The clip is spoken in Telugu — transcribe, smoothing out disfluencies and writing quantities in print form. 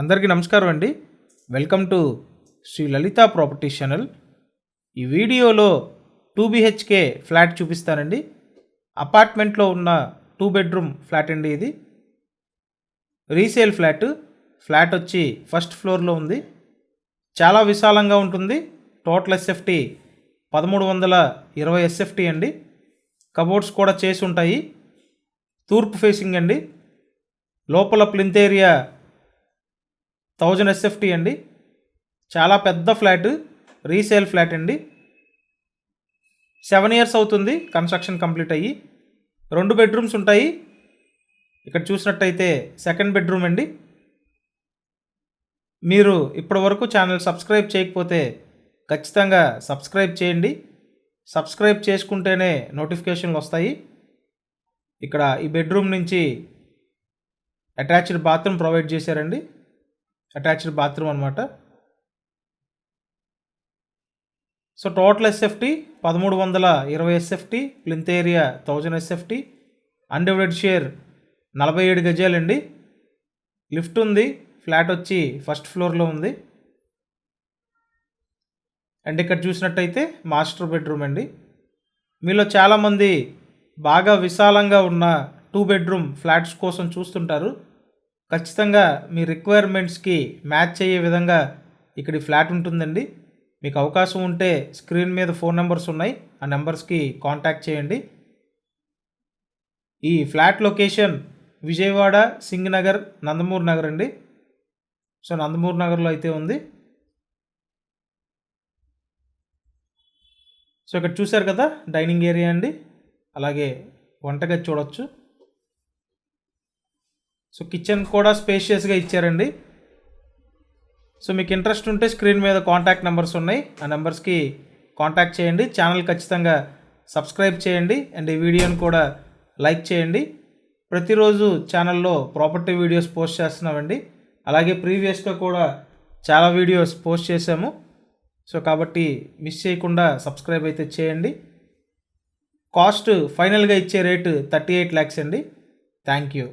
అందరికీ నమస్కారం అండి. Welcome to Shri Lalitha property channel. ఈ వీడియోలో 2 BHK ఫ్లాట్ చూపిస్తానండి. అపార్ట్మెంట్లో ఉన్న 2 బెడ్రూమ్ ఫ్లాట్ అండి. ఇది రీసేల్ ఫ్లాట్ వచ్చి ఫస్ట్ ఫ్లోర్లో ఉంది. చాలా విశాలంగా ఉంటుంది. టోటల్ SFT 1320 SFT అండి. కబోర్డ్స్ కూడా చేసి ఉంటాయి. తూర్పు ఫేసింగ్ అండి. లోపల ప్లింత్ ఏరియా 1000 SFT అండి. చాలా పెద్ద ఫ్లాట్, రీసేల్ ఫ్లాట్ అండి. 7 years అవుతుంది కన్స్ట్రక్షన్ కంప్లీట్ అయ్యి. 2 బెడ్రూమ్స్ ఉంటాయి. ఇక్కడ చూసినట్టయితే సెకండ్ బెడ్రూమ్ అండి. మీరు ఇప్పటివరకు ఛానల్ సబ్స్క్రైబ్ చేయకపోతే ఖచ్చితంగా సబ్స్క్రైబ్ చేయండి. సబ్స్క్రైబ్ చేసుకుంటేనే నోటిఫికేషన్లు వస్తాయి. ఇక్కడ ఈ బెడ్రూమ్ నుంచి అటాచ్డ్ బాత్రూమ్ ప్రొవైడ్ చేశారండి. అటాచ్డ్ బాత్రూమ్ అనమాట. So total SFT 1320 SFT, plinth area 1000 SFT, undivided share 47 గజాలండి. లిఫ్ట్ ఉంది. ఫ్లాట్ వచ్చి ఫస్ట్ ఫ్లోర్లో ఉంది. అండ్ ఇక్కడ చూసినట్టయితే మాస్టర్ బెడ్రూమ్ అండి. మీలో చాలామంది బాగా విశాలంగా ఉన్న 2 బెడ్రూమ్ ఫ్లాట్స్ కోసం చూస్తుంటారు. ఖచ్చితంగా మీ రిక్వైర్మెంట్స్కి మ్యాచ్ అయ్యే విధంగా ఇక్కడ ఈ ఫ్లాట్ ఉంటుందండి. మీకు అవకాశం ఉంటే స్క్రీన్ మీద ఫోన్ నెంబర్స్ ఉన్నాయి. ఆ నెంబర్స్కి కాంటాక్ట్ చేయండి. ఈ ఫ్లాట్ లొకేషన్ విజయవాడ, సింగనగర్, నందమూరి నగర్ అండి. సో నందమూరి నగర్లో అయితే ఉంది. సో ఇక్కడ చూశారు కదా డైనింగ్ ఏరియా అండి. అలాగే వంటగది చూడొచ్చు. సో కిచెన్ కూడా స్పేషియస్గా ఇచ్చారండి. సో మీకు ఇంట్రెస్ట్ ఉంటే స్క్రీన్ మీద కాంటాక్ట్ నెంబర్స్ ఉన్నాయి. ఆ నెంబర్స్కి కాంటాక్ట్ చేయండి. ఛానల్ ఖచ్చితంగా సబ్స్క్రైబ్ చేయండి. అండ్ ఈ వీడియోని కూడా లైక్ చేయండి. ప్రతిరోజు ఛానల్లో ప్రాపర్టీ వీడియోస్ పోస్ట్ చేస్తున్నామండి. అలాగే ప్రీవియస్గా కూడా చాలా వీడియోస్ పోస్ట్ చేసాము. సో కాబట్టి మిస్ చేయకుండా సబ్స్క్రైబ్ అయితే చేయండి. కాస్ట్ ఫైనల్గా ఇచ్చే రేటు 38 lakhs అండి. Thank you.